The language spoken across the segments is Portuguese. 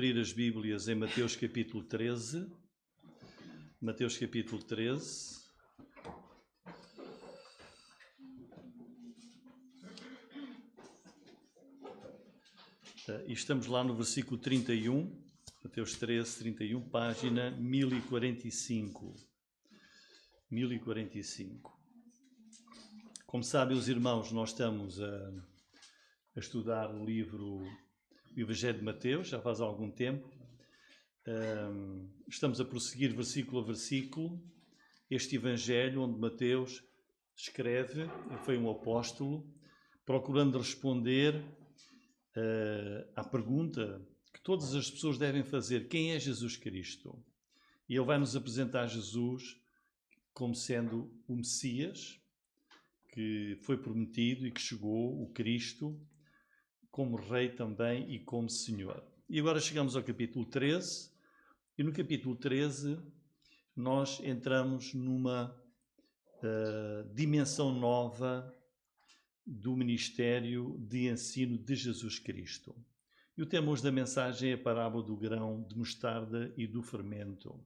Abrir as Bíblias em Mateus capítulo 13. Mateus capítulo 13. E estamos lá no versículo 31, Mateus 13, 31, página 1045. 1045. Como sabem os irmãos, nós estamos a estudar o livro o Evangelho de Mateus, já faz algum tempo. Estamos a prosseguir versículo a versículo este Evangelho onde Mateus escreve, foi um apóstolo, procurando responder à pergunta que todas as pessoas devem fazer: quem é Jesus Cristo? E ele vai nos apresentar Jesus como sendo o Messias, que foi prometido e que chegou, o Cristo, como Rei também e como Senhor. E agora chegamos ao capítulo 13, e no capítulo 13 nós entramos numa dimensão nova do ministério de ensino de Jesus Cristo. E o tema hoje da mensagem é a parábola do grão de mostarda e do fermento.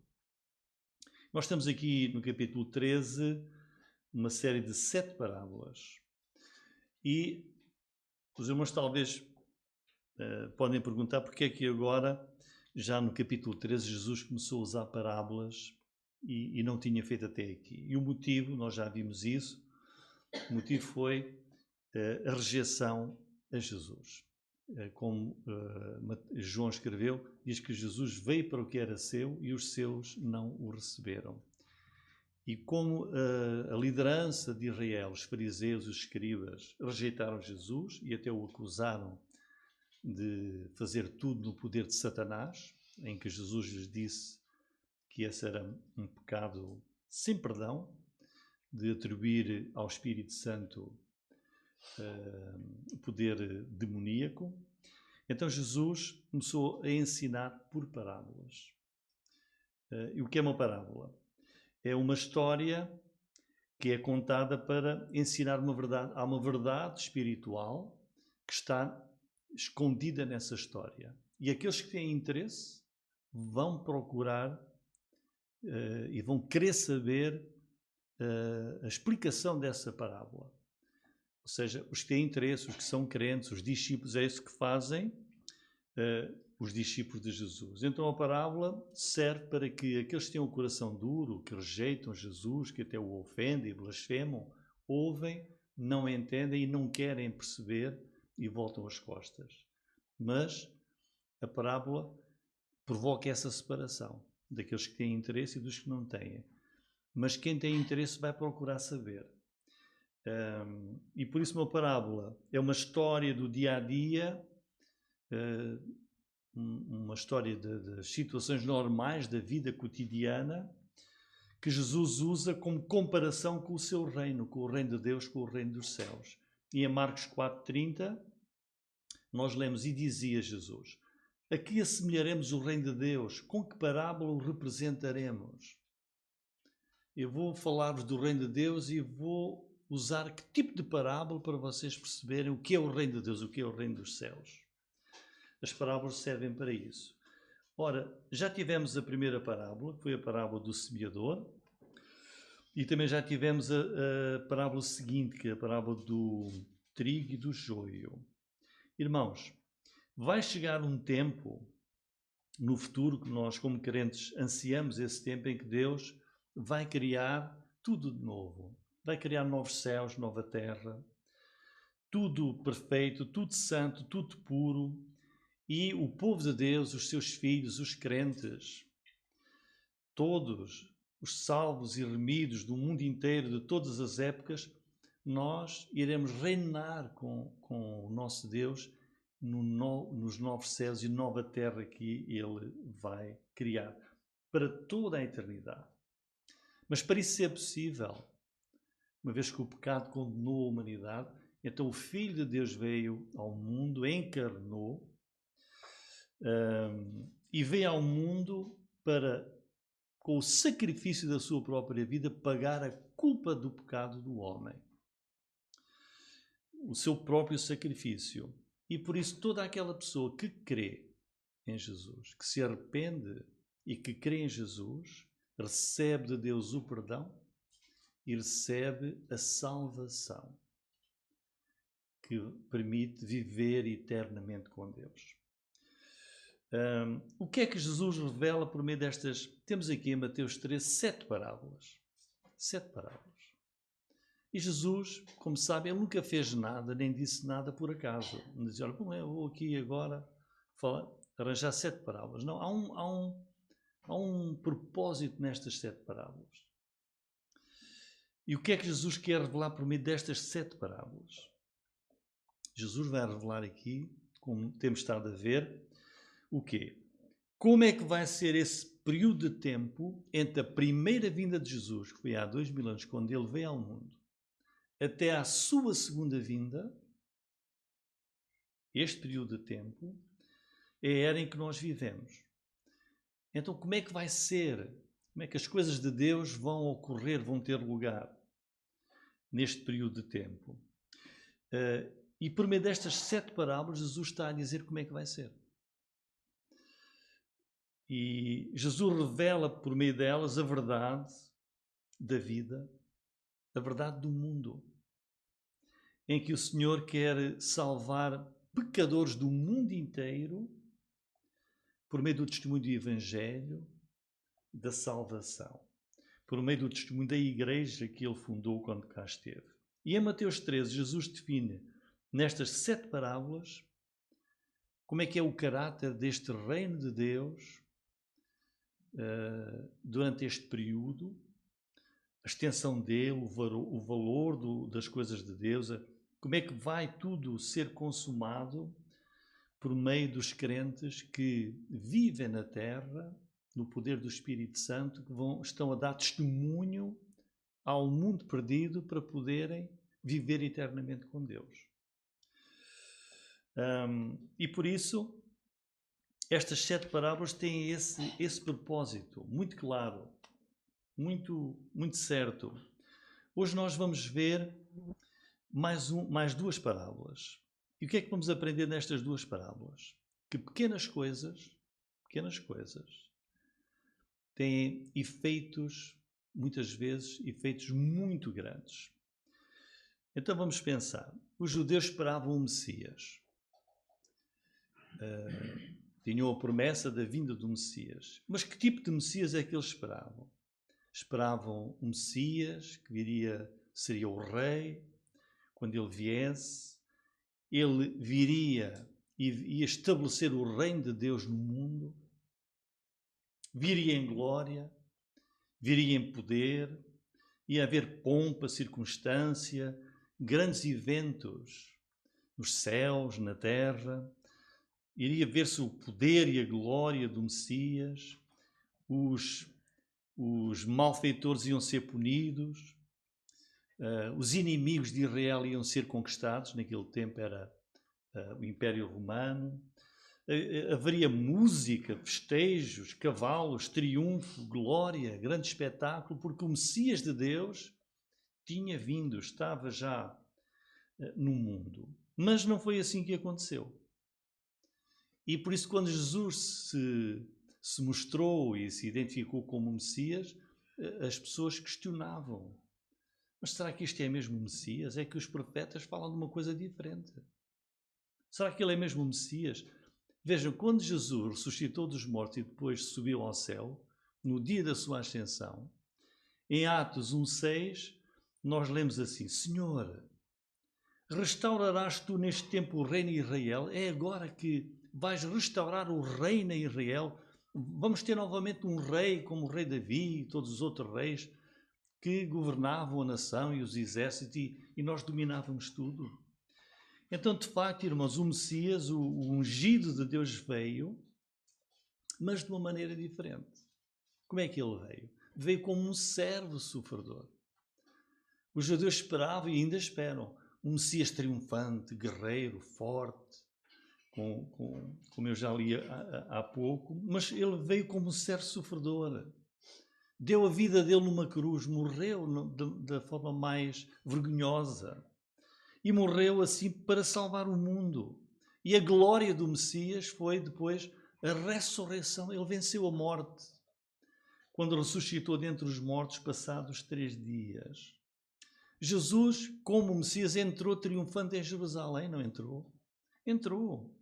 Nós estamos aqui no capítulo 13, uma série de 7 parábolas. E os irmãos talvez podem perguntar porque é que agora, já no capítulo 13, Jesus começou a usar parábolas e não tinha feito até aqui. E o motivo, nós já vimos isso, o motivo foi a rejeição a Jesus. Como João escreveu, diz que Jesus veio para o que era seu e os seus não o receberam. E como a liderança de Israel, os fariseus, os escribas, rejeitaram Jesus e até o acusaram de fazer tudo no poder de Satanás, em que Jesus lhes disse que esse era um pecado sem perdão, de atribuir ao Espírito Santo o poder demoníaco. Então Jesus começou a ensinar por parábolas. E o que é uma parábola? É uma história que é contada para ensinar uma verdade. Há uma verdade espiritual que está escondida nessa história. E aqueles que têm interesse vão procurar e vão querer saber a explicação dessa parábola. Ou seja, os que têm interesse, os que são crentes, os discípulos, é isso que fazem os discípulos de Jesus. Então a parábola serve para que aqueles que têm o coração duro, que rejeitam Jesus, que até o ofendem e blasfemam, ouvem, não entendem e não querem perceber e voltam as costas. Mas a parábola provoca essa separação daqueles que têm interesse e dos que não têm. Mas quem tem interesse vai procurar saber. E por isso uma parábola é uma história do dia-a-dia, uma história das situações normais da vida cotidiana, que Jesus usa como comparação com o seu reino, com o reino de Deus, com o reino dos céus. E em Marcos 4,30, nós lemos: e dizia Jesus: a que assemelharemos o reino de Deus? Com que parábola o representaremos? Eu vou falar-vos do reino de Deus e vou usar que tipo de parábola para vocês perceberem o que é o reino de Deus, o que é o reino dos céus. As parábolas servem para isso. Ora, já tivemos a primeira parábola, que foi a parábola do semeador, e também já tivemos a parábola seguinte, que é a parábola do trigo e do joio. Irmãos, vai chegar um tempo no futuro que nós, como crentes, ansiamos esse tempo em que Deus vai criar tudo de novo. Vai criar novos céus, nova terra, tudo perfeito, tudo santo, tudo puro. E o povo de Deus, os seus filhos, os crentes, todos os salvos e remidos do mundo inteiro, de todas as épocas, nós iremos reinar com o nosso Deus nos novos céus e nova terra que Ele vai criar para toda a eternidade. Mas para isso ser possível, uma vez que o pecado condenou a humanidade, então o Filho de Deus veio ao mundo, encarnou, e veio ao mundo para, com o sacrifício da sua própria vida, pagar a culpa do pecado do homem. O seu próprio sacrifício. E por isso toda aquela pessoa que crê em Jesus, que se arrepende e que crê em Jesus, recebe de Deus o perdão e recebe a salvação, que permite viver eternamente com Deus. O que é que Jesus revela por meio destas? Temos aqui em Mateus 13 7 parábolas. 7 parábolas. E Jesus, como sabe, ele nunca fez nada, nem disse nada por acaso. Não dizia, olha, como eu vou aqui agora arranjar 7 parábolas. Não, há um propósito nestas 7 parábolas. E o que é que Jesus quer revelar por meio destas 7 parábolas? Jesus vai revelar aqui, como temos estado a ver, o quê? Como é que vai ser esse período de tempo entre a primeira vinda de Jesus, que foi há 2000 anos, quando ele veio ao mundo, até à sua segunda vinda? Este período de tempo é a era em que nós vivemos. Então, como é que vai ser? Como é que as coisas de Deus vão ocorrer, vão ter lugar neste período de tempo? E por meio destas 7 parábolas, Jesus está a dizer como é que vai ser. E Jesus revela por meio delas a verdade da vida, a verdade do mundo, em que o Senhor quer salvar pecadores do mundo inteiro por meio do testemunho do Evangelho, da salvação, por meio do testemunho da igreja que ele fundou quando cá esteve. E em Mateus 13, Jesus define nestas 7 parábolas como é que é o caráter deste reino de Deus durante este período, a extensão dele, o valor das coisas de Deus, como é que vai tudo ser consumado por meio dos crentes que vivem na terra, no poder do Espírito Santo, que estão a dar testemunho ao mundo perdido para poderem viver eternamente com Deus. E por isso, estas 7 parábolas têm esse propósito muito claro, muito, muito certo. Hoje nós vamos ver mais 2 parábolas. E o que é que vamos aprender nestas 2 parábolas? Que pequenas coisas têm efeitos, muitas vezes, efeitos muito grandes. Então vamos pensar. Os judeus esperavam o Messias. Tinham a promessa da vinda do Messias. Mas que tipo de Messias é que eles esperavam? Esperavam um Messias que seria o rei. Quando ele viesse, ele viria e ia estabelecer o reino de Deus no mundo. Viria em glória, viria em poder, ia haver pompa, circunstância, grandes eventos nos céus, na terra. Iria ver-se o poder e a glória do Messias, os malfeitores iam ser punidos, os inimigos de Israel iam ser conquistados, naquele tempo era o Império Romano, haveria música, festejos, cavalos, triunfo, glória, grande espetáculo, porque o Messias de Deus tinha vindo, estava já no mundo. Mas não foi assim que aconteceu. E por isso, quando Jesus se mostrou e se identificou como Messias, as pessoas questionavam. Mas será que isto é mesmo o Messias? É que os profetas falam de uma coisa diferente. Será que ele é mesmo o Messias? Vejam, quando Jesus ressuscitou dos mortos e depois subiu ao céu, no dia da sua ascensão, em Atos 1,6, nós lemos assim: Senhor, restaurarás tu neste tempo o reino de Israel? É agora que vais restaurar o reino em Israel? Vamos ter novamente um rei como o rei Davi e todos os outros reis que governavam a nação e os exércitos e nós dominávamos tudo. Então, de facto, irmãos, o Messias, o ungido de Deus veio, mas de uma maneira diferente. Como é que ele veio? Veio como um servo sofredor. Os judeus esperavam e ainda esperam um Messias triunfante, guerreiro, forte, como eu já li há pouco, mas ele veio como um servo sofredor. Deu a vida dele numa cruz, morreu da forma mais vergonhosa. E morreu assim para salvar o mundo. E a glória do Messias foi depois a ressurreição. Ele venceu a morte quando ressuscitou dentre os mortos passados 3 dias. Jesus, como Messias, entrou triunfante em Jerusalém, não entrou? Entrou.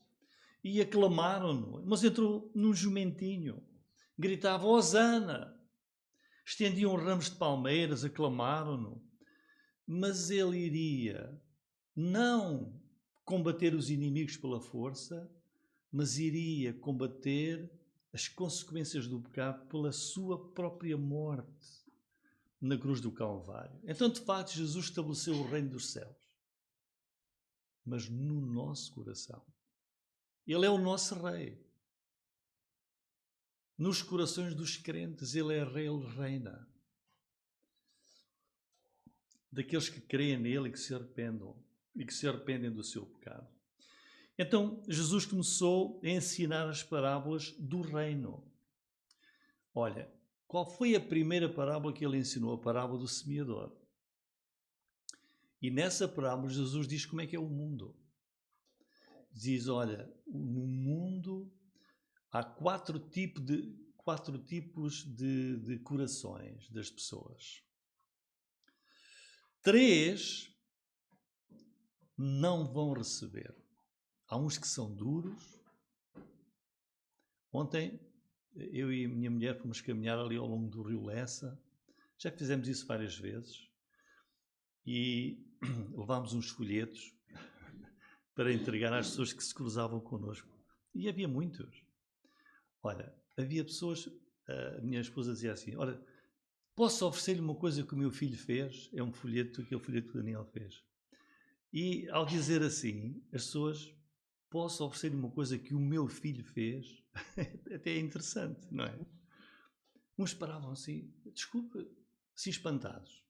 E aclamaram-no, mas entrou num jumentinho. Gritava, Hosana! Estendiam ramos de palmeiras, aclamaram-no. Mas ele iria não combater os inimigos pela força, mas iria combater as consequências do pecado pela sua própria morte na cruz do Calvário. Então, de facto, Jesus estabeleceu o reino dos céus, mas no nosso coração. Ele é o nosso rei. Nos corações dos crentes, ele é rei, ele reina. Daqueles que creem nele e que se arrependem do seu pecado. Então, Jesus começou a ensinar as parábolas do reino. Olha, qual foi a primeira parábola que ele ensinou? A parábola do semeador. E nessa parábola Jesus diz como é que é o mundo. Diz, olha, no mundo há 4 tipos de corações das pessoas. 3 não vão receber. Há uns que são duros. Ontem, eu e a minha mulher fomos caminhar ali ao longo do rio Lessa. Já fizemos isso várias vezes. E levámos uns folhetos para entregar às pessoas que se cruzavam connosco. E havia muitos. Olha, havia pessoas... A minha esposa dizia assim, olha, posso oferecer-lhe uma coisa que o meu filho fez? É um folheto, aquele folheto que o Daniel fez. E ao dizer assim, as pessoas, posso oferecer-lhe uma coisa que o meu filho fez? Até é interessante, não é? Uns paravam assim, desculpe, assim espantados.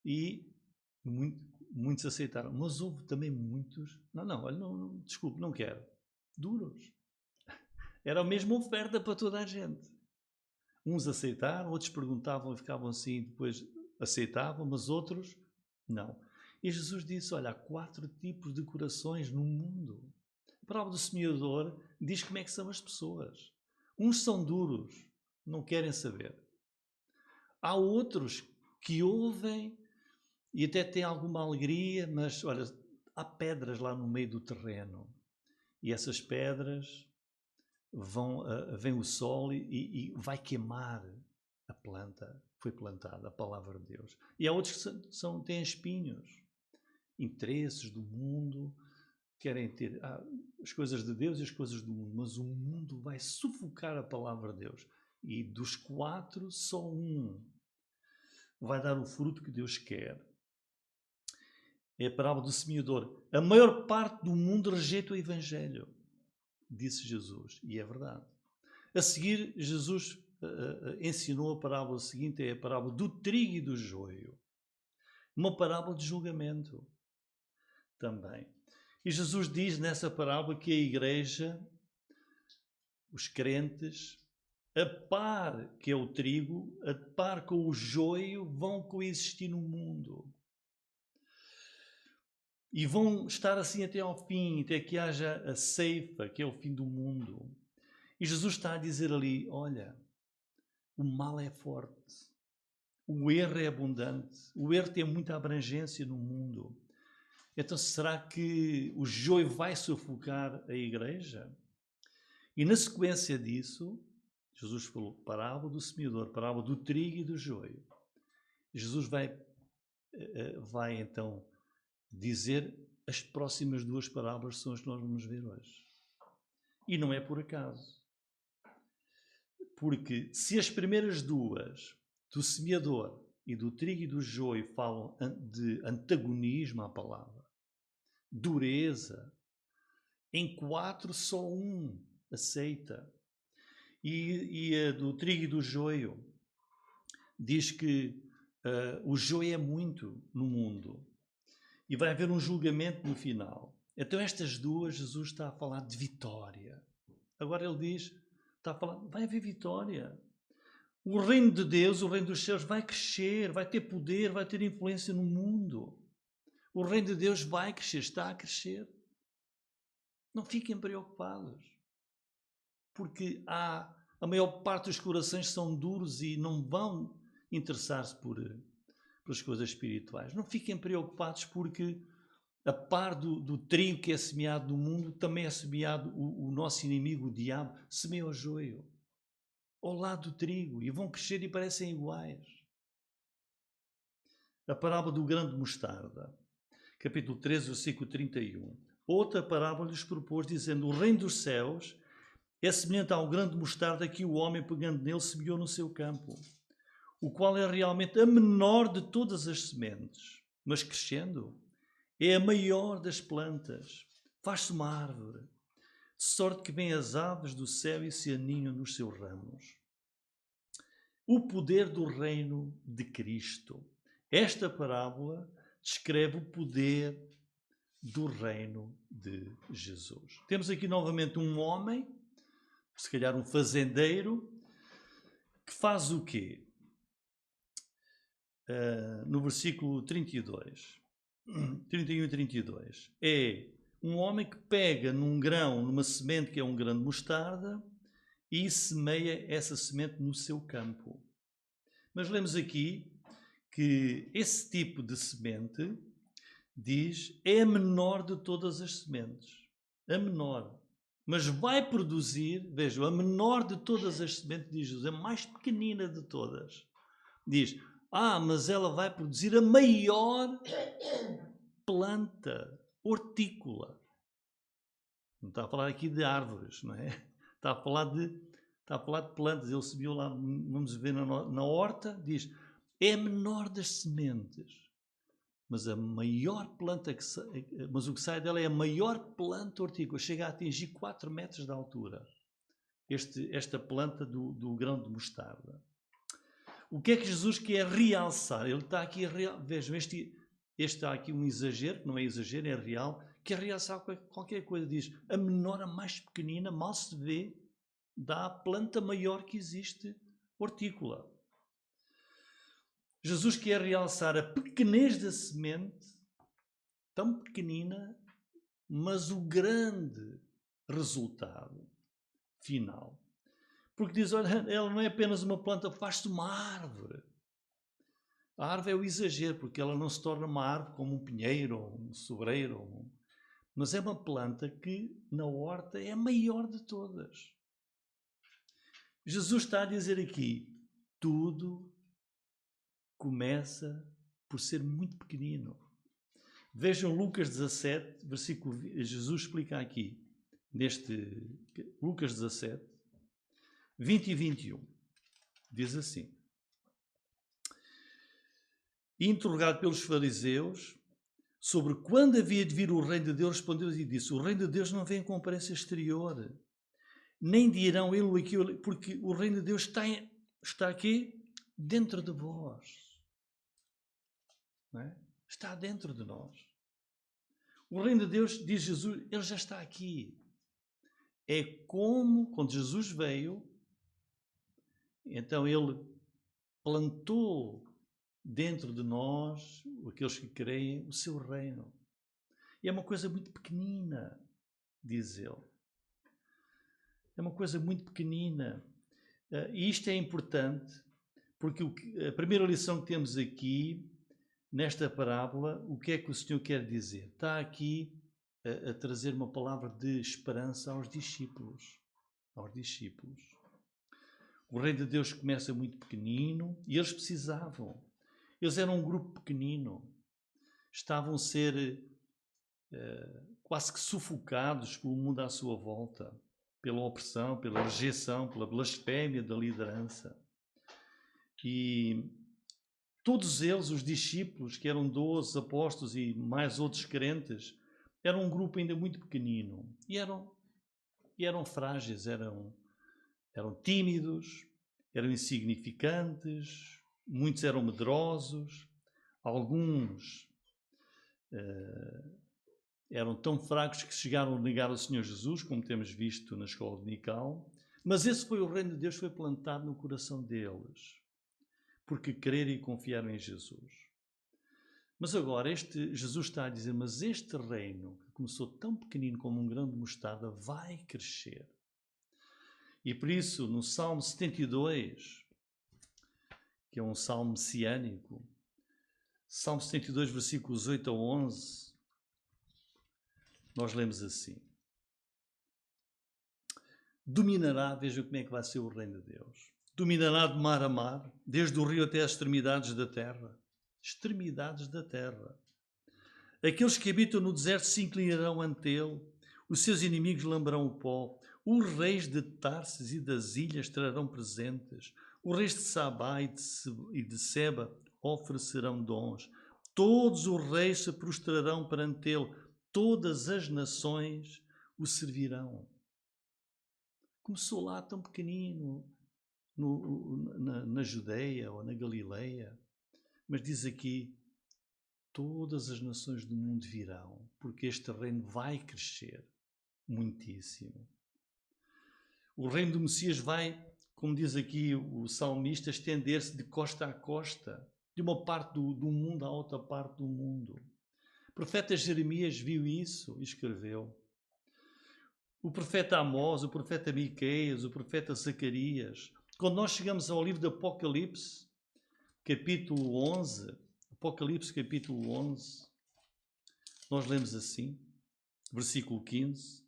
E muitos aceitaram, mas houve também muitos, olha, não, desculpe, não quero. Duros. Era a mesma oferta para toda a gente. Uns aceitaram, outros perguntavam e ficavam assim, depois aceitavam, mas outros não. E Jesus disse, olha, há 4 tipos de corações no mundo. A parábola do semeador diz como é que são as pessoas. Uns são duros, não querem saber. Há outros que ouvem e até têm alguma alegria, mas, olha, há pedras lá no meio do terreno. E essas pedras... vem o sol e vai queimar a planta que foi plantada, a palavra de Deus. E há outros que têm espinhos, interesses do mundo, querem ter as coisas de Deus e as coisas do mundo, mas o mundo vai sufocar a palavra de Deus. E dos 4, só um vai dar o fruto que Deus quer. É a parábola do semeador. A maior parte do mundo rejeita o Evangelho, disse Jesus, e é verdade. A seguir, Jesus ensinou a parábola seguinte, é a parábola do trigo e do joio. Uma parábola de julgamento também. E Jesus diz nessa parábola que a igreja, os crentes, a par que é o trigo, a par com o joio, vão coexistir no mundo. E vão estar assim até ao fim, até que haja a ceifa, que é o fim do mundo. E Jesus está a dizer ali, olha, o mal é forte, o erro é abundante, o erro tem muita abrangência no mundo. Então será que o joio vai sufocar a igreja? E na sequência disso, Jesus falou parábola do semeador, parábola do trigo e do joio. Jesus vai então dizer as próximas 2 parábolas são as que nós vamos ver hoje. E não é por acaso. Porque se as primeiras 2, do semeador e do trigo e do joio, falam de antagonismo à palavra, dureza, em 4 só um aceita. E a do trigo e do joio diz que o joio é muito no mundo e vai haver um julgamento no final. Então estas 2, Jesus está a falar de vitória. Agora ele diz, está a falar, vai haver vitória. O reino de Deus, o reino dos céus vai crescer, vai ter poder, vai ter influência no mundo. O reino de Deus vai crescer, está a crescer. Não fiquem preocupados. porque a maior parte dos corações são duros e não vão interessar-se pelas coisas espirituais. Não fiquem preocupados, porque a par do trigo que é semeado no mundo, também é semeado o nosso inimigo, o diabo, semeia o joio ao lado do trigo, e vão crescer e parecem iguais. A parábola do grão de mostarda, capítulo 13, versículo 31. Outra parábola lhes propôs, dizendo: o reino dos céus é semelhante ao grão de mostarda que o homem, pegando nele, semeou no seu campo, o qual é realmente a menor de todas as sementes, mas crescendo é a maior das plantas, faz-se uma árvore, de sorte que vêm as aves do céu e se aninham nos seus ramos. O poder do reino de Cristo. Esta parábola descreve o poder do reino de Jesus. Temos aqui novamente um homem, se calhar um fazendeiro, que faz o quê? No versículo 32, 31 e 32, é um homem que pega num grão, numa semente que é um grão de mostarda, e semeia essa semente no seu campo. Mas lemos aqui que esse tipo de semente, diz, é a menor de todas as sementes. A menor. Mas vai produzir, vejam, a menor de todas as sementes, diz Jesus, a mais pequenina de todas. Diz, mas ela vai produzir a maior planta hortícola. Não está a falar aqui de árvores, não é? Está a falar de plantas. Ele subiu lá, vamos ver na horta, diz, é a menor das sementes. Mas a maior planta mas o que sai dela é a maior planta hortícola. Chega a atingir 4 metros de altura. Esta planta do grão de mostarda. O que é que Jesus quer realçar? Ele está aqui a realçar. Vejam, este está aqui um exagero, que não é exagero, é real. Quer realçar qualquer coisa. Diz, a menor, a mais pequenina, mal se vê, dá a planta maior que existe, hortícola. Jesus quer realçar a pequenez da semente, tão pequenina, mas o grande resultado final. Porque diz, olha, ela não é apenas uma planta, faz-se uma árvore. A árvore é o exagero, porque ela não se torna uma árvore como um pinheiro, ou um sobreiro, mas é uma planta que na horta é a maior de todas. Jesus está a dizer aqui, tudo começa por ser muito pequenino. Vejam Lucas 17, versículo, Jesus explica aqui, neste Lucas 17, 20 e 21. Diz assim: interrogado pelos fariseus sobre quando havia de vir o reino de Deus, respondeu e disse, o reino de Deus não vem com aparência exterior, nem dirão ele ou aquilo, porque o reino de Deus está aqui dentro de vós. Não é? Está dentro de nós. O reino de Deus, diz Jesus, ele já está aqui. É como quando Jesus veio, então ele plantou dentro de nós, aqueles que creem, o seu reino. E é uma coisa muito pequenina, diz ele. É uma coisa muito pequenina. E isto é importante, porque a primeira lição que temos aqui, nesta parábola, o que é que o Senhor quer dizer? Está aqui a trazer uma palavra de esperança aos discípulos. Aos discípulos. O reino de Deus começa muito pequenino e eles precisavam. Eles eram um grupo pequenino. Estavam a ser quase que sufocados pelo mundo à sua volta. Pela opressão, pela rejeição, pela blasfémia da liderança. E todos eles, os discípulos, que eram 12 apóstolos e mais outros crentes, eram um grupo ainda muito pequenino. E eram frágeis, eram tímidos, eram insignificantes, muitos eram medrosos, alguns eram tão fracos que chegaram a negar o Senhor Jesus, como temos visto na escola dominical, mas esse foi o reino de Deus, foi plantado no coração deles, porque creram e confiaram em Jesus. Mas agora, Jesus está a dizer, mas este reino, que começou tão pequenino como um grão de mostarda, vai crescer. E por isso, no Salmo 72, que é um salmo messiânico, Salmo 72, versículos 8 a 11, nós lemos assim: dominará, veja como é que vai ser o reino de Deus, dominará de mar a mar, desde o rio até as extremidades da terra. Extremidades da terra. Aqueles que habitam no deserto se inclinarão ante ele, os seus inimigos lamberão o pó. Os reis de Tarsis e das ilhas trarão presentes. Os reis de Sabá e de Seba oferecerão dons. Todos os reis se prostrarão perante ele. Todas as nações o servirão. Começou lá tão pequenino, na Judeia ou na Galileia, mas diz aqui: todas as nações do mundo virão, porque este reino vai crescer muitíssimo. O reino do Messias vai, como diz aqui o salmista, estender-se de costa a costa, de uma parte do mundo à outra parte do mundo. O profeta Jeremias viu isso e escreveu. O profeta Amós, o profeta Miqueias, o profeta Zacarias. Quando nós chegamos ao livro do Apocalipse, capítulo 11, Apocalipse capítulo 11, nós lemos assim, versículo 15.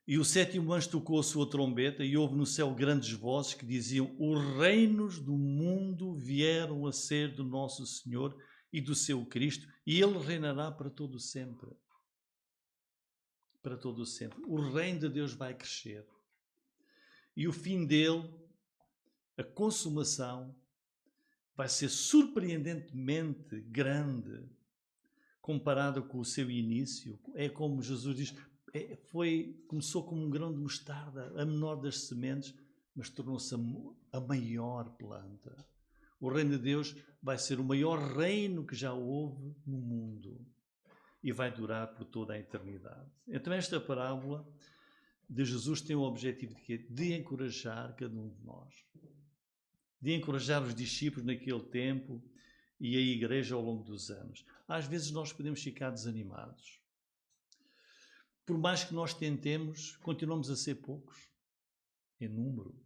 E o sétimo anjo tocou a sua trombeta e houve no céu grandes vozes que diziam: os reinos do mundo vieram a ser do nosso Senhor e do seu Cristo, e ele reinará para todo sempre. Para todo sempre. O reino de Deus vai crescer. E o fim dele, a consumação, vai ser surpreendentemente grande comparado com o seu início. É como Jesus diz, começou como um grão de mostarda, a menor das sementes, mas tornou-se a maior planta. O reino de Deus vai ser o maior reino que já houve no mundo e vai durar por toda a eternidade. Então esta parábola de Jesus tem o objetivo de quê? De encorajar cada um de nós. De encorajar os discípulos naquele tempo e a igreja ao longo dos anos. Às vezes nós podemos ficar desanimados. Por mais que nós tentemos, continuamos a ser poucos em número.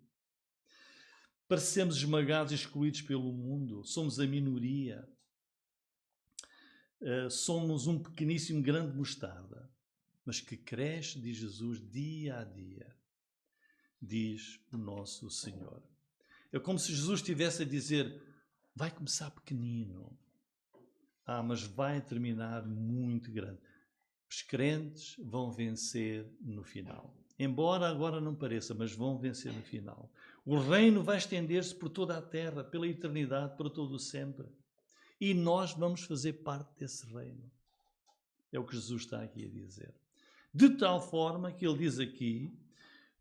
Parecemos esmagados e excluídos pelo mundo. Somos a minoria. Somos um pequeníssimo grande mostarda, mas que cresce, diz Jesus, dia a dia, diz o nosso Senhor. É como se Jesus estivesse a dizer, vai começar pequenino, mas vai terminar muito grande. Os crentes vão vencer no final. Embora agora não pareça, mas vão vencer no final. O reino vai estender-se por toda a terra, pela eternidade, para todo o sempre. E nós vamos fazer parte desse reino. É o que Jesus está aqui a dizer. De tal forma que ele diz aqui,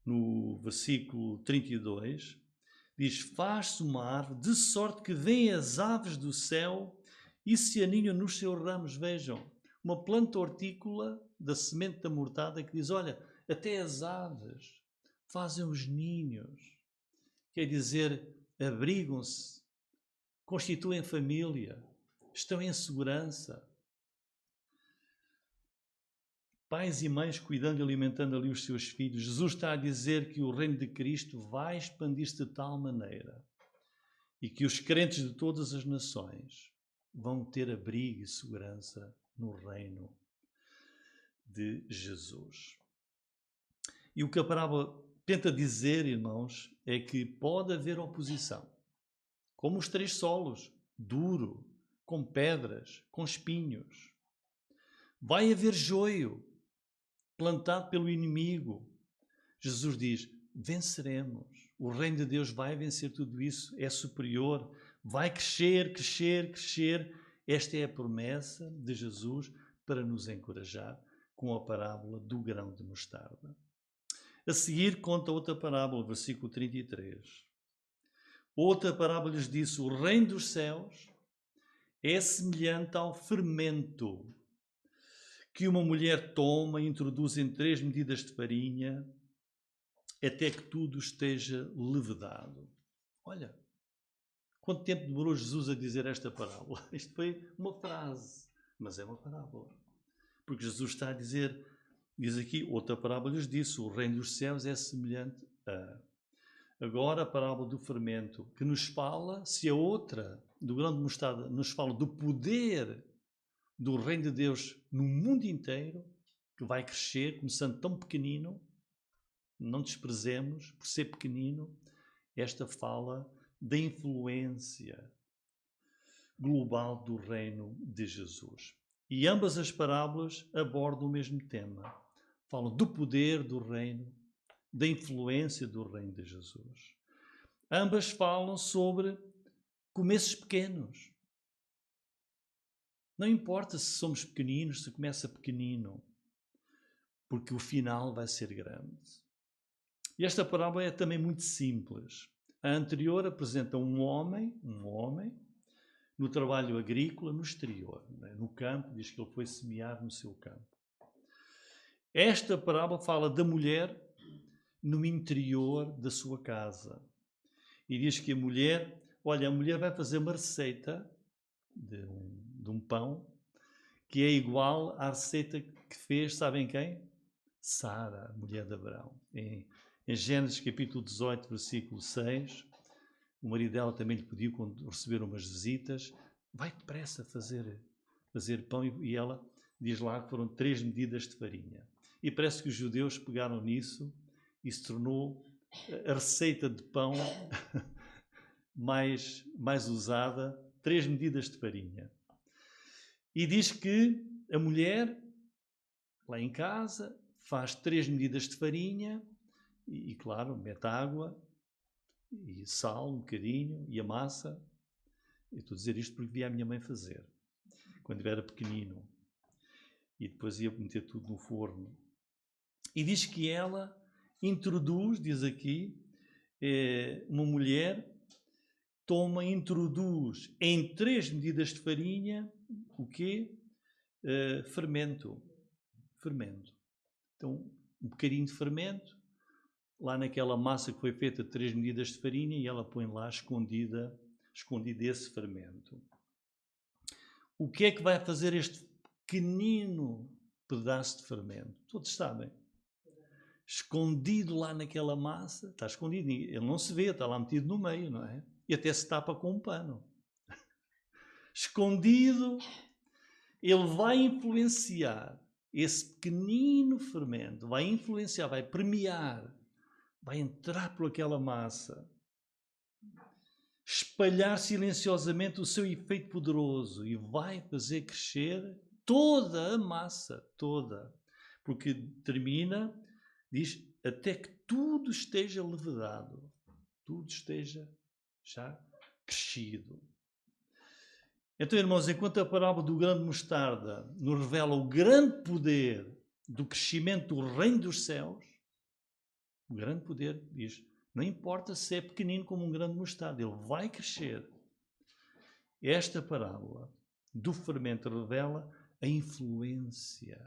no versículo 32, diz, faz-se uma árvore de sorte que vêm as aves do céu e se aninham nos seus ramos. Vejam, uma planta hortícola da semente da mortada que diz, olha, até as aves fazem os ninhos. Quer dizer, abrigam-se, constituem família, estão em segurança. Pais e mães cuidando e alimentando ali os seus filhos. Jesus está a dizer que o reino de Cristo vai expandir-se de tal maneira e que os crentes de todas as nações vão ter abrigo e segurança no reino de Jesus. E o que a parábola tenta dizer, irmãos, é que pode haver oposição, como os 3 solos, duro, com pedras, com espinhos. Vai haver joio, plantado pelo inimigo. Jesus diz, venceremos. O reino de Deus vai vencer tudo isso, é superior, vai crescer, crescer, crescer. Esta é a promessa de Jesus para nos encorajar com a parábola do grão de mostarda. A seguir conta outra parábola, versículo 33. Outra parábola lhes disse, o reino dos céus é semelhante ao fermento que uma mulher toma e introduz em 3 medidas de farinha até que tudo esteja levedado. Olha, quanto tempo demorou Jesus a dizer esta parábola? Isto foi uma frase, mas é uma parábola. Porque Jesus está a dizer, Diz aqui, outra parábola lhes disse, o reino dos céus é semelhante a... Agora a parábola do fermento, que nos fala, se a outra, do grão de mostarda, nos fala do poder do reino de Deus no mundo inteiro, que vai crescer, começando tão pequenino, não desprezemos, por ser pequenino, esta fala da influência global do reino de Jesus. E ambas as parábolas abordam o mesmo tema. Falam do poder do reino, da influência do reino de Jesus. Ambas falam sobre começos pequenos. Não importa se somos pequeninos, se começa pequenino, porque o final vai ser grande. E esta parábola é também muito simples. A anterior apresenta um homem, no trabalho agrícola no exterior, no campo, diz que ele foi semear no seu campo. Esta parábola fala da mulher no interior da sua casa. E diz que a mulher vai fazer uma receita de um pão que é igual à receita que fez, sabem quem? Sara, a mulher de Abraão. Em Gênesis capítulo 18, versículo 6, o marido dela também lhe pediu, quando receberam umas visitas, vai depressa fazer pão, e ela diz lá que foram 3 medidas de farinha. E parece que os judeus pegaram nisso e se tornou a receita de pão mais usada, 3 medidas de farinha. E diz que a mulher, lá em casa, faz 3 medidas de farinha e claro, mete água e sal um bocadinho e a massa. Eu estou a dizer isto porque vi a minha mãe fazer, quando eu era pequenino. E depois ia meter tudo no forno. E diz que ela introduz, diz aqui, uma mulher introduz em 3 medidas de farinha, o quê? Fermento. Então, um bocadinho de fermento, lá naquela massa que foi feita de 3 medidas de farinha, e ela põe lá escondido esse fermento. O que é que vai fazer este pequenino pedaço de fermento? Todos sabem. Escondido lá naquela massa, está escondido, ele não se vê, está lá metido no meio, não é? E até se tapa com um pano. Escondido, ele vai influenciar esse pequenino fermento, vai influenciar, vai permear, vai entrar por aquela massa, espalhar silenciosamente o seu efeito poderoso e vai fazer crescer toda a massa, toda. Porque termina, diz, até que tudo esteja levedado, tudo esteja já crescido. Então, irmãos, enquanto a parábola do grão de mostarda nos revela o grande poder do crescimento do reino dos céus, o grande poder, diz, não importa se é pequenino como um grão de mostarda, ele vai crescer. Esta parábola do fermento revela a influência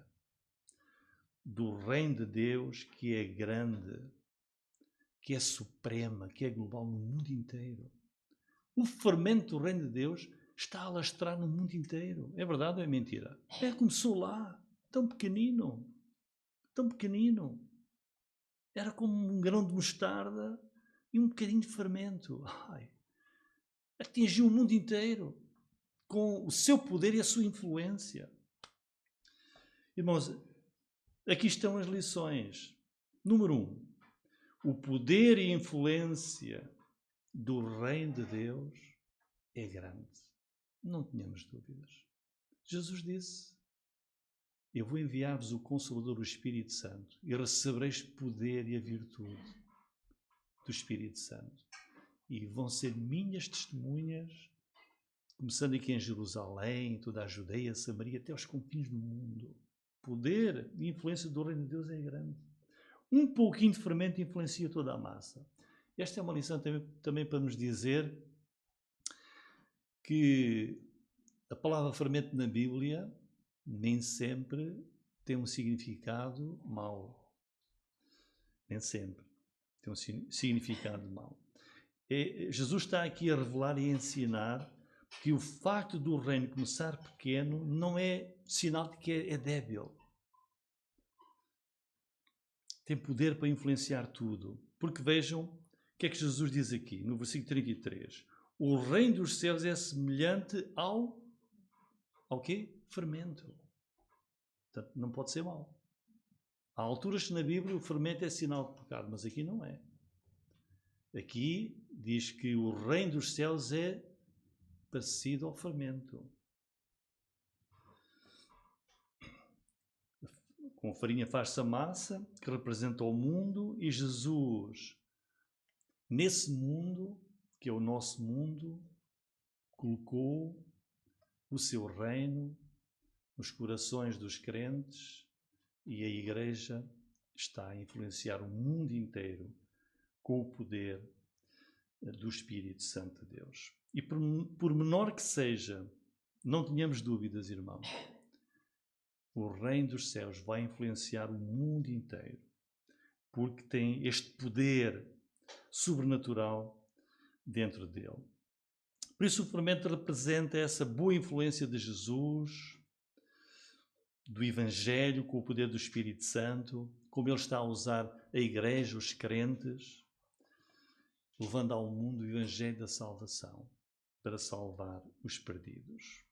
do reino de Deus, que é grande, que é suprema, que é global no mundo inteiro. O fermento do reino de Deus está a alastrar no mundo inteiro. É verdade ou é mentira? Começou lá, tão pequenino. Era como um grão de mostarda e um bocadinho de fermento. Atingiu o mundo inteiro com o seu poder e a sua influência. Irmãos, aqui estão as lições. Número 1. O poder e a influência do reino de Deus é grande. Não tenhamos dúvidas. Jesus disse, eu vou enviar-vos o Consolador, o Espírito Santo, e recebereis poder e a virtude do Espírito Santo. E vão ser minhas testemunhas, começando aqui em Jerusalém, toda a Judeia, Samaria, até aos confins do mundo. Poder e influência do reino de Deus é grande. Um pouquinho de fermento influencia toda a massa. Esta é uma lição também para nos dizer que a palavra fermento na Bíblia nem sempre tem um significado mau. Nem sempre tem um significado mau. Jesus está aqui a revelar e a ensinar que o facto do reino começar pequeno não é sinal de que é débil. tem poder para influenciar tudo. Porque vejam o que é que Jesus diz aqui, no versículo 33. O reino dos céus é semelhante ao quê? Fermento. Portanto, não pode ser mau. Há alturas que na Bíblia o fermento é sinal de pecado, mas aqui não é. Aqui diz que o reino dos céus é parecido ao fermento. Com a farinha faz-se a massa, que representa o mundo, e Jesus, nesse mundo, que é o nosso mundo, colocou o seu reino nos corações dos crentes, e a Igreja está a influenciar o mundo inteiro com o poder do Espírito Santo de Deus. E por menor que seja, não tenhamos dúvidas, irmãos, o reino dos céus vai influenciar o mundo inteiro, porque tem este poder sobrenatural dentro dele. Por isso o fermento representa essa boa influência de Jesus, do Evangelho, com o poder do Espírito Santo, como ele está a usar a Igreja, os crentes, levando ao mundo o Evangelho da salvação, para salvar os perdidos.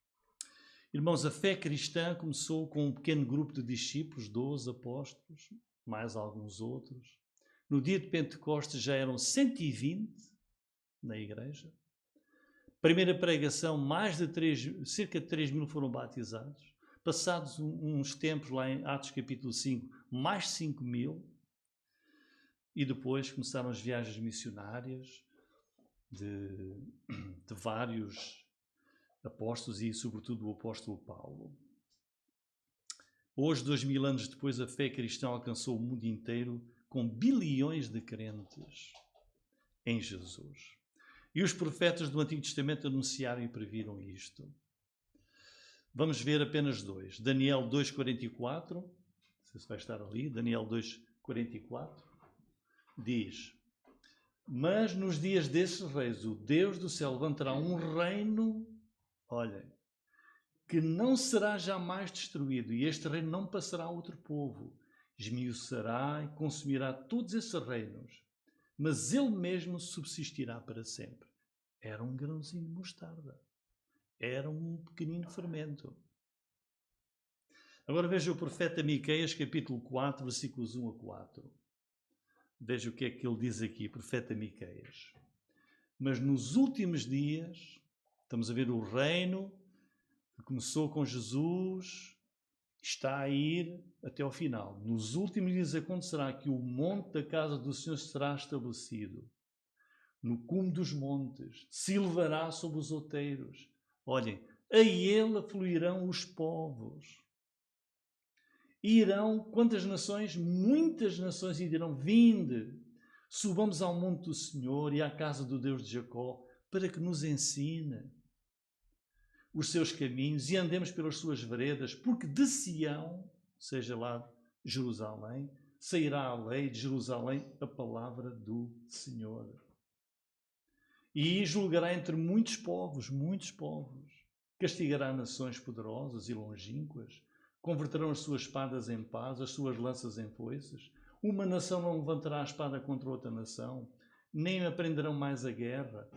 Irmãos, a fé cristã começou com um pequeno grupo de discípulos, 12 apóstolos, mais alguns outros. No dia de Pentecostes já eram 120 na igreja. Primeira pregação, cerca de 3 mil foram batizados. Passados uns tempos, lá em Atos capítulo 5, mais 5 mil. E depois começaram as viagens missionárias de vários apóstolos e, sobretudo, o apóstolo Paulo. Hoje, 2000 anos depois, a fé cristã alcançou o mundo inteiro com bilhões de crentes em Jesus. E os profetas do Antigo Testamento anunciaram e previram isto. Vamos ver apenas dois. Daniel 2,44, não sei se vai estar ali, Daniel 2,44, diz: mas nos dias destes reis, o Deus do céu levantará um reino, olhem, que não será jamais destruído, e este reino não passará a outro povo. Esmiuçará e consumirá todos esses reinos, mas ele mesmo subsistirá para sempre. Era um grãozinho de mostarda. Era um pequenino fermento. Agora veja o profeta Miqueias, capítulo 4, versículos 1 a 4. Veja o que é que ele diz aqui, profeta Miqueias. Mas nos últimos dias, estamos a ver o reino que começou com Jesus, está a ir até ao final. Nos últimos dias acontecerá que o monte da casa do Senhor será estabelecido. No cume dos montes, se elevará sobre os outeiros. Olhem, a ele afluirão os povos. E irão, quantas nações? Muitas nações, e dirão: vinde, subamos ao monte do Senhor e à casa do Deus de Jacó, para que nos ensine os seus caminhos e andemos pelas suas veredas, porque de Sião, seja lá Jerusalém, sairá a lei de Jerusalém, a palavra do Senhor. E julgará entre muitos povos, castigará nações poderosas e longínquas, converterão as suas espadas em paz, as suas lanças em foices. Uma nação não levantará a espada contra outra nação, nem aprenderão mais a guerra,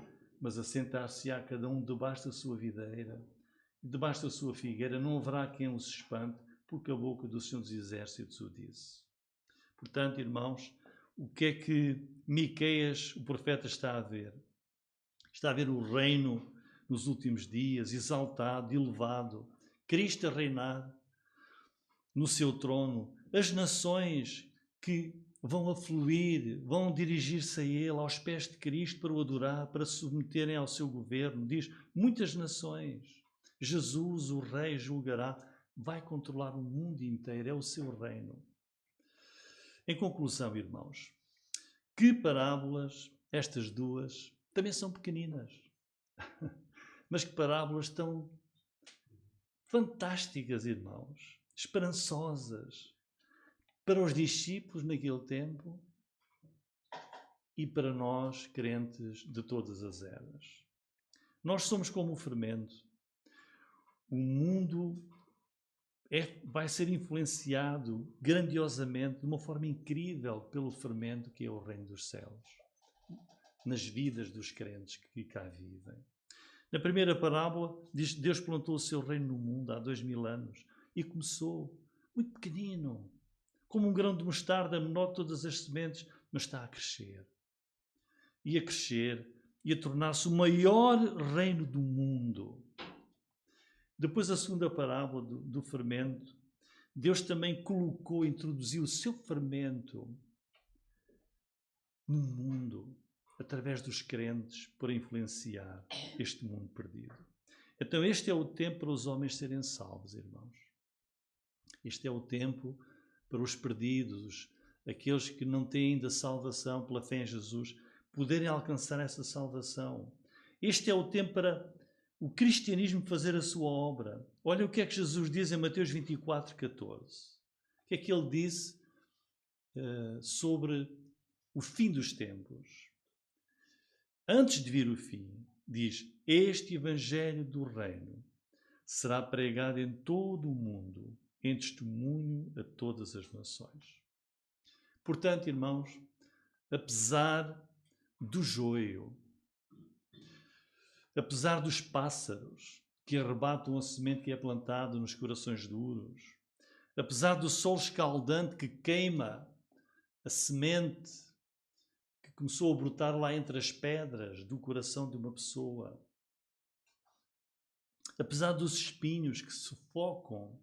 mas assentar-se-á cada um debaixo da sua videira, debaixo da sua figueira, não haverá quem os espante, porque a boca do Senhor dos Exércitos o disse. Portanto, irmãos, o que é que Miqueias, o profeta, está a ver? Está a ver o reino nos últimos dias, exaltado, elevado, Cristo a reinar no seu trono, as nações que vão afluir, vão dirigir-se a ele, aos pés de Cristo, para o adorar, para se submeterem ao seu governo. Diz, muitas nações. Jesus, o Rei, julgará, vai controlar o mundo inteiro, é o seu reino. Em conclusão, irmãos, que parábolas, estas duas, também são pequeninas, mas que parábolas tão fantásticas, irmãos, esperançosas, para os discípulos naquele tempo e para nós, crentes de todas as eras. Nós somos como o fermento. O mundo vai ser influenciado grandiosamente, de uma forma incrível, pelo fermento que é o reino dos céus, nas vidas dos crentes que cá vivem. Na primeira parábola, diz que Deus plantou o seu reino no mundo há 2000 anos e começou muito pequenino, como um grão de mostarda, menor de todas as sementes, mas está a crescer e a tornar-se o maior reino do mundo. Depois, a segunda parábola do fermento, Deus também introduziu o seu fermento no mundo, através dos crentes, para influenciar este mundo perdido. Então este é o tempo para os homens serem salvos, irmãos. Este é o tempo para os perdidos, aqueles que não têm ainda salvação pela fé em Jesus, poderem alcançar essa salvação. Este é o tempo para o cristianismo fazer a sua obra. Olha o que é que Jesus diz em Mateus 24:14. O que é que ele disse sobre o fim dos tempos? Antes de vir o fim, diz: este evangelho do reino será pregado em todo o mundo, em testemunho a todas as nações. Portanto, irmãos, apesar do joio, apesar dos pássaros que arrebatam a semente que é plantada nos corações duros, apesar do sol escaldante que queima a semente que começou a brotar lá entre as pedras do coração de uma pessoa, apesar dos espinhos que sufocam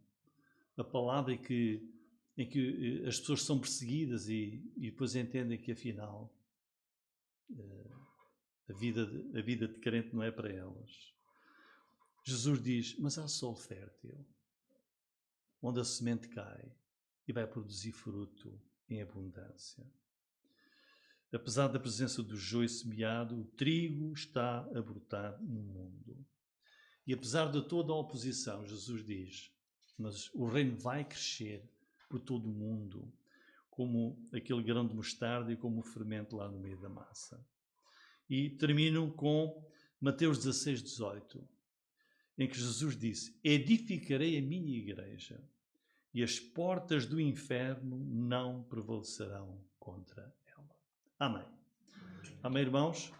a palavra em que as pessoas são perseguidas e depois entendem que afinal a vida de crente não é para elas. Jesus diz: mas há solo fértil, onde a semente cai e vai produzir fruto em abundância. Apesar da presença do joio semeado, o trigo está a brotar no mundo. E apesar de toda a oposição, Jesus diz: mas o reino vai crescer por todo o mundo, como aquele grão de mostarda e como o fermento lá no meio da massa. E termino com Mateus 16:18, em que Jesus disse: edificarei a minha igreja e as portas do inferno não prevalecerão contra ela. Amém. Amém, irmãos?